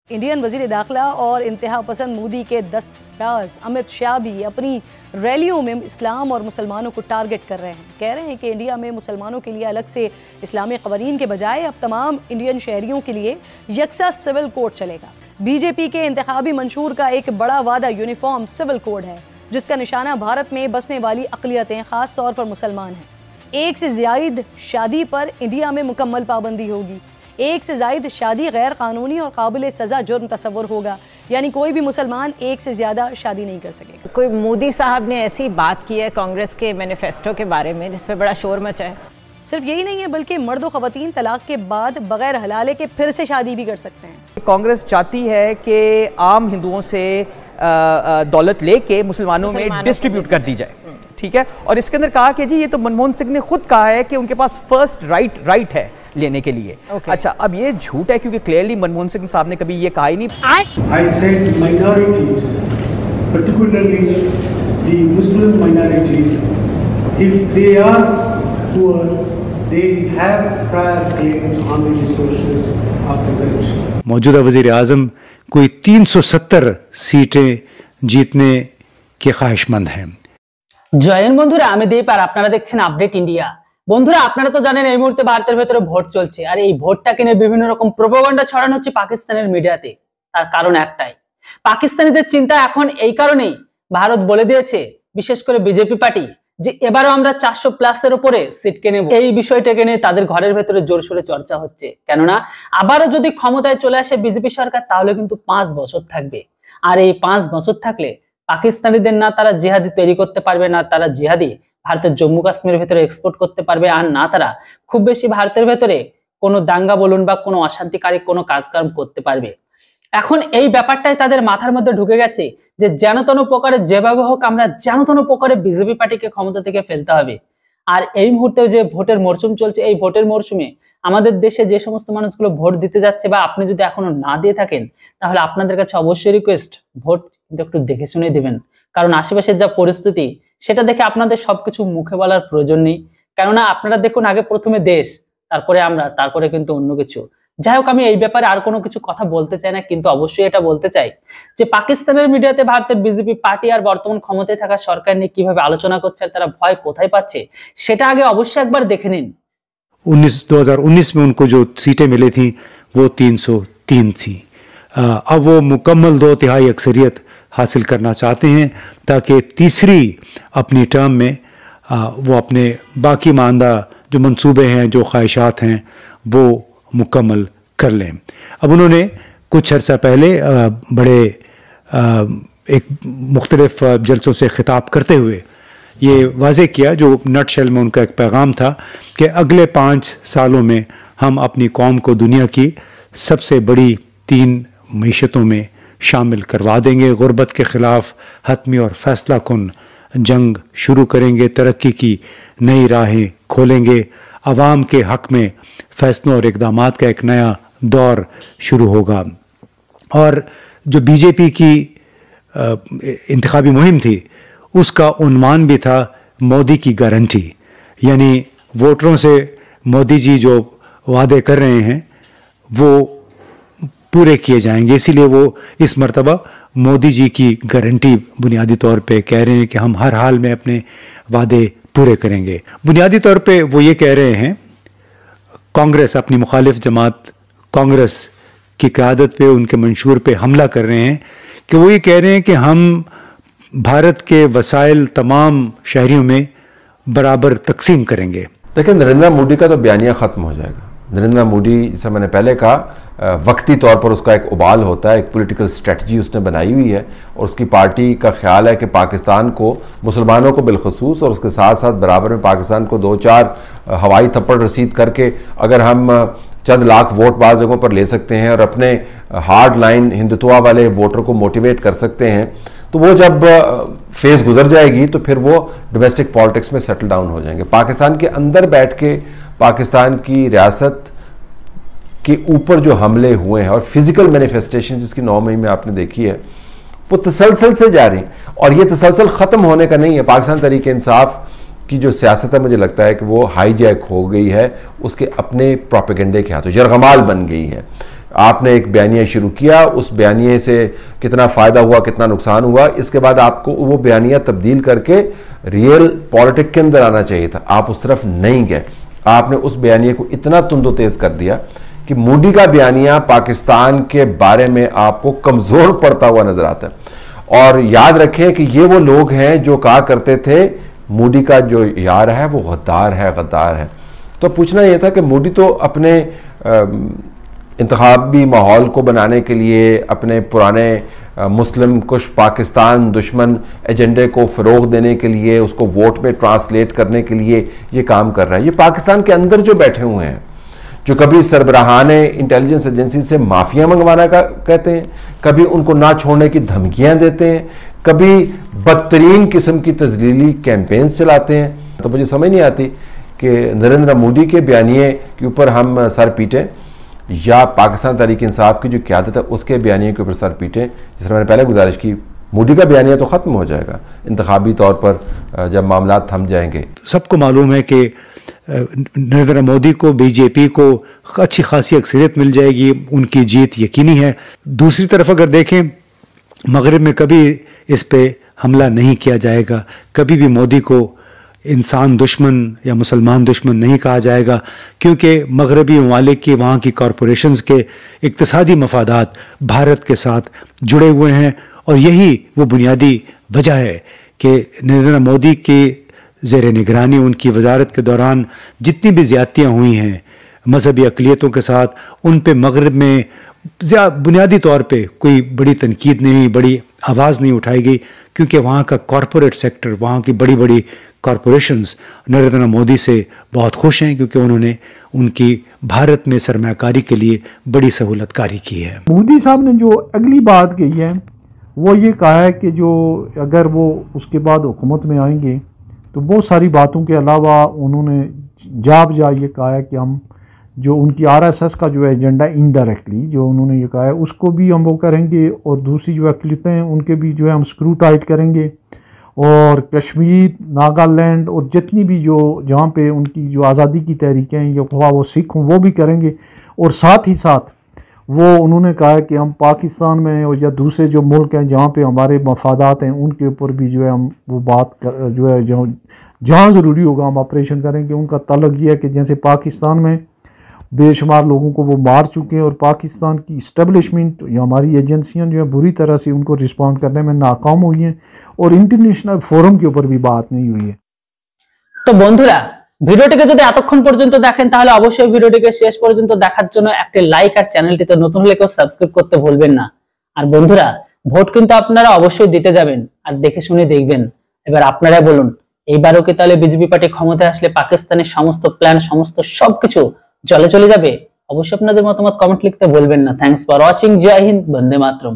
Indian वजीर दाखिला और इंतहा पसंद मोदी के दस्तराज अमित शाह भी अपनी रैलियों में इस्लाम और मुसलमानों को टारगेट कर रहे हैं। कह रहे हैं कि इंडिया में मुसलमानों के लिए अलग से इस्लामी कवानीन के बजाय अब तमाम इंडियन शहरियों के लिए यकसा सिविल कोड चलेगा। बीजेपी के इंतखाबी मंशूर का एक बड़ा वादा यूनिफॉर्म सिविल कोड है, जिसका निशाना भारत में बसने वाली अक़लियतें खास तौर पर मुसलमान हैं। एक से ज़ायद शादी पर इंडिया में मुकम्मल पाबंदी होगी। एक से ज़ायद शादी गैर कानूनी और काबिल सज़ा जुर्म तस्वुर होगा, यानी कोई भी मुसलमान एक से ज़्यादा शादी नहीं कर सकेगा। कोई मोदी साहब ने ऐसी बात की है कांग्रेस के मैनिफेस्टो के बारे में जिस पे बड़ा शोर मचा है? सिर्फ यही नहीं है, बल्कि मर्द और ख़वातीन तलाक के बाद बगैर हलाले के फिर से शादी भी कर सकते हैं। कांग्रेस चाहती है कि आम हिंदुओं से दौलत लेके मुसलमानों में डिस्ट्रीब्यूट कर दी जाए, ठीक है। और इसके अंदर कहा कि जी ये तो मनमोहन सिंह ने खुद कहा है कि उनके पास फर्स्ट राइट है लेने के लिए। अच्छा, अब ये झूठ है क्योंकि क्लियरली मनमोहन सिंह साहब ने कभी ये कहा ही नहीं। I said minorities, particularly the Muslim minorities, if they are poor, they have prior claims on the resources of the country. मौजूदा वज़ीर आज़म कोई 370 सीटें जीतने के ख्वाहिशमंद हैं। জয় হিন্দ বন্ধুরা, আমি দীপ আর আপনারা দেখছেন আপডেট ইন্ডিয়া। বন্ধুরা, আপনারা তো জানেন এই মুহূর্তে ভারতের ভেতরে ভোট চলছে, আর এই ভোটটাকে নিয়ে বিভিন্ন রকম প্রোপাগান্ডা ছড়ানো হচ্ছে পাকিস্তানের মিডিয়াতে। তার কারণ একটাই, পাকিস্তানিদের চিন্তা এখন এই কারণেই ভারত বলে দিয়েছে, বিশেষ করে বিজেপি পার্টি, যে এবারও আমরা 400+ উপরে সিট নেব। এই বিষয়টাকে নিয়ে তাদের ঘরের ভেতরে জোরসোরে চর্চা হচ্ছে, কেননা আবারও যদি ক্ষমতায় চলে আসে বিজেপি সরকার, তাহলে কিন্তু 5 বছর থাকবে। আর এই 5 বছর থাকলে পাকিস্তানিদের না তারা জিহাদি তৈরি করতে পারবে, না তারা জিহাদি ভারতের জম্মু কাশ্মীরের ভেতরে এক্সপোর্ট করতে পারবে, আর না তারা খুব বেশি ভারতের ভেতরে কোনো দাঙ্গা বলুন বা কোনো অশান্তিকারী কোনো কাজকর্ম করতে পারবে। এখন এই ব্যাপারটাই তাদের মাথার মধ্যে ঢুকে গেছে যে যেনতেন প্রকারে যেভাবে হোক আমরা যেনতেন প্রকারে বিজেপি পার্টিকে ক্ষমতা থেকে ফেলতে হবে। আর এই মুহূর্তে যে ভোটের মরশুম চলছে, এই ভোটের মরশুমে আমাদের দেশে যে সমস্ত মানুষগুলো ভোট দিতে যাচ্ছে, বা আপনি যদি এখনো না দিয়ে থাকেন, তাহলে আপনাদের কাছে অবশ্যই রিকোয়েস্ট, ভোট কিন্তু একটু দেখে শুনে দিবেন। কারণ আশেপাশের যা পরিস্থিতি সেটা দেখে আপনাদের সবকিছু মুখে বলার প্রয়োজন নেই, কেননা আপনারা দেখুন আগে প্রথমে দেশ, তারপরে আমরা, তারপরে কিন্তু অন্য কিছু। যাই হোক, আমি এই ব্যাপারে আর কোনো কিছু কথা বলতে চাই না, কিন্তু অবশ্যই এটা বলতে চাই যে পাকিস্তানের মিডিয়াতে ভারতের বিজেপি পার্টি আর বর্তমান ক্ষমতায় থাকা সরকার নিয়ে কিভাবে আলোচনা করছে আর তারা ভয় কোথায় পাচ্ছে সেটা আগে অবশ্যই একবার দেখে নিন। 2019 में उनको जो सीटें मिली थी वो 303 थी। अब वो मुकम्मल 2/3 अक्सरियत हासिल करना चाहते हैं ताकि तीसरी अपनी टर्म में वो अपने बाकी मानदा जो मंसूबे हैं, जो ख्वाहिशात हैं, वो मुकम्मल कर लें। अब उन्होंने कुछ अर्सा पहले बड़े एक मुख्तलिफ जलसों से खिताब करते हुए ये वाज़े किया, जो नट शेल में उनका एक पैगाम था कि अगले 5 सालों में हम अपनी कौम को दुनिया की सबसे बड़ी 3 मईशतों में शामिल करवा देंगे। गुर्बत के ख़िलाफ़ हतमी और फैसला कुन जंग शुरू करेंगे, तरक्की की नई राहें खोलेंगे, अवाम के हक़ में फ़ैसलों और इक़दामात का एक नया दौर शुरू होगा। और जो बीजेपी की इंतखाबी मुहिम थी उसका उन्वान भी था मोदी की गारंटी, यानी वोटरों से मोदी जी जो वादे कर रहे हैं वो पूरे किए जाएंगे। इसीलिए वो इस मर्तबा मोदी जी की गारंटी बुनियादी तौर पे कह रहे हैं कि हम हर हाल में अपने वादे पूरे करेंगे। बुनियादी तौर पे वो ये कह रहे हैं, कांग्रेस अपनी मुखालिफ जमात कांग्रेस की क़यादत पे, उनके मंशूर पे हमला कर रहे हैं कि वो ये कह रहे हैं कि हम भारत के वसाइल तमाम शहरियों में बराबर तकसीम करेंगे। देखिए, नरेंद्र मोदी का तो बयानिया ख़त्म हो जाएगा। नरेंद्र मोदी, जैसा मैंने पहले कहा, वक्ती तौर पर उसका एक उबाल होता है, एक पॉलिटिकल स्ट्रेटजी उसने बनाई हुई है, और उसकी पार्टी का ख्याल है कि पाकिस्तान को, मुसलमानों को बिलखसूस और उसके साथ साथ बराबर में पाकिस्तान को 2-4 हवाई थप्पड़ रसीद करके अगर हम चंद लाख वोट बाज़ जगहों पर ले सकते हैं और अपने हार्ड लाइन हिंदुत्वा वाले वोटर को मोटिवेट कर सकते हैं, तो वो जब फेज़ गुजर जाएगी तो फिर वो डोमेस्टिक पॉलिटिक्स में सेटल डाउन हो जाएंगे। पाकिस्तान के अंदर बैठ के पाकिस्तान की रियासत के ऊपर जो हमले हुए हैं और फिजिकल मैनिफेस्टेशन जिसकी 9 मई में आपने देखी है, वो तसलसल से जारी, और ये तसलसल ख़त्म होने का नहीं है। पाकिस्तान तहरीक इंसाफ की जो सियासत है, मुझे लगता है कि वो हाईजैक हो गई है उसके अपने प्रोपेगेंडे के हाथों, यरगमाल बन गई है। आपने एक बयानिया शुरू किया, उस बयानिए से कितना फ़ायदा हुआ, कितना नुकसान हुआ, इसके बाद आपको वो बयानिया तब्दील करके रियल पॉलिटिक्स के अंदर आना चाहिए था। आप उस तरफ नहीं गए। आपने उस बयानिए को इतना तुंदो तेज कर दिया कि मोदी का बयानिया पाकिस्तान के बारे में आपको कमज़ोर पड़ता हुआ नजर आता है। और याद रखें कि ये वो लोग हैं जो कहा करते थे मोदी का जो यार है वो गद्दार है, गद्दार है। तो पूछना यह था कि मोदी तो अपने इंतखाबी माहौल को बनाने के लिए, अपने पुराने मुस्लिम कुश पाकिस्तान दुश्मन एजेंडे को फ़रोग देने के लिए, उसको वोट में ट्रांसलेट करने के लिए ये काम कर रहा है। ये पाकिस्तान के अंदर जो बैठे हुए हैं, जो कभी सरबराहान इंटेलिजेंस एजेंसी से माफिया मंगवाना का कहते हैं, कभी उनको ना छोड़ने की धमकियां देते हैं, कभी बदतरीन किस्म की तजलीली कैंपेन्स चलाते हैं। तो मुझे समझ नहीं आती कि नरेंद्र मोदी के बयानिए के ऊपर हम सर पीटें या पाकिस्तान तहरीक इंसाफ की जो क़यादत है उसके बयानिए के ऊपर सर पीटें। जिस तरह मैंने पहले गुजारिश की, मोदी का बयानिया तो ख़त्म हो जाएगा इंतखाबी तौर पर जब मामला थम जाएंगे। सबको मालूम है कि नरेंद्र मोदी को, बीजेपी को अच्छी खासी अक्सरियत मिल जाएगी, उनकी जीत यकीनी है। दूसरी तरफ अगर देखें, मगरिब में कभी इस पे हमला नहीं किया जाएगा, कभी भी मोदी को इंसान दुश्मन या मुसलमान दुश्मन नहीं कहा जाएगा, क्योंकि मगरबी ममालिक की, वहाँ की कॉरपोरेशंस के इक्तिसादी मफादात भारत के साथ जुड़े हुए हैं। और यही वो बुनियादी वजह है कि नरेंद्र मोदी के ज़ेर निगरानी, उनकी वजारत के दौरान जितनी भी ज़्यादतियाँ हुई हैं मजहबी अक़लियतों के साथ, उन पे मगरब में बुनियादी तौर पे कोई बड़ी तनकीद नहीं, बड़ी आवाज़ नहीं उठाई गई, क्योंकि वहाँ का कॉरपोरेट सेक्टर, वहाँ की बड़ी बड़ी कॉरपोरेशंस नरेंद्र मोदी से बहुत खुश हैं, क्योंकि उन्होंने उनकी भारत में सरमायाकारी के लिए बड़ी सहूलतकारी की है। मोदी साहब ने जो अगली बात कही है वो ये कहा है कि जो अगर वो उसके बाद हुकूमत में आएंगे तो बहुत सारी बातों के अलावा उन्होंने जा ये कहा है कि हम जो उनकी आरएसएस का जो एजेंडा इनडायरेक्टली जो उन्होंने ये कहा है उसको भी हम वो करेंगे, और दूसरी जो अक़लियतें हैं उनके भी जो है हम स्क्रू टाइट करेंगे, और कश्मीर, नागालैंड और जितनी भी जो जहाँ पे उनकी जो आज़ादी की तहरीकें हैं या वो सिख हों वो भी करेंगे। और साथ ही साथ वो उन्होंने कहा है कि हम पाकिस्तान में और या दूसरे जो मुल्क हैं जहाँ पे हमारे मफादात हैं उनके ऊपर भी जो है हम वो बात कर जो है जहाँ ज़रूरी होगा हम ऑपरेशन करेंगे। उनका तलब ये है कि जैसे पाकिस्तान में बेशुमार लोगों को वो मार चुके हैं और पाकिस्तान की इस्टेब्लिशमेंट या हमारी एजेंसियाँ जो है बुरी तरह से उनको रिस्पॉन्ड करने में नाकाम हुई हैं, और इंटरनेशनल फोरम के ऊपर भी बात नहीं हुई है। तो बंधुरा ভিডিওটিকে যদি এতক্ষণ পর্যন্ত দেখেন তাহলে অবশ্যই ভিডিওটিকে শেষ পর্যন্ত দেখার জন্য একটা লাইক আর চ্যানেলটিতে নতুন হলে কেউ সাবস্ক্রাইব করতে ভুলবেন না। আর বন্ধুরা ভোট কিন্তু আপনারা অবশ্যই দিতে যাবেন, আর দেখে শুনে দেখবেন। এবার আপনারা বলুন এইবারও কি তাহলে বিজেপি পার্টি ক্ষমতায় আসলে পাকিস্তানের সমস্ত প্ল্যান, সমস্ত সবকিছু জলে চলে যাবে? অবশ্যই আপনাদের মতামত কমেন্ট লিখতে ভুলবেন না। Thanks for watching. জয় হিন্দ, বন্দে মাতরম।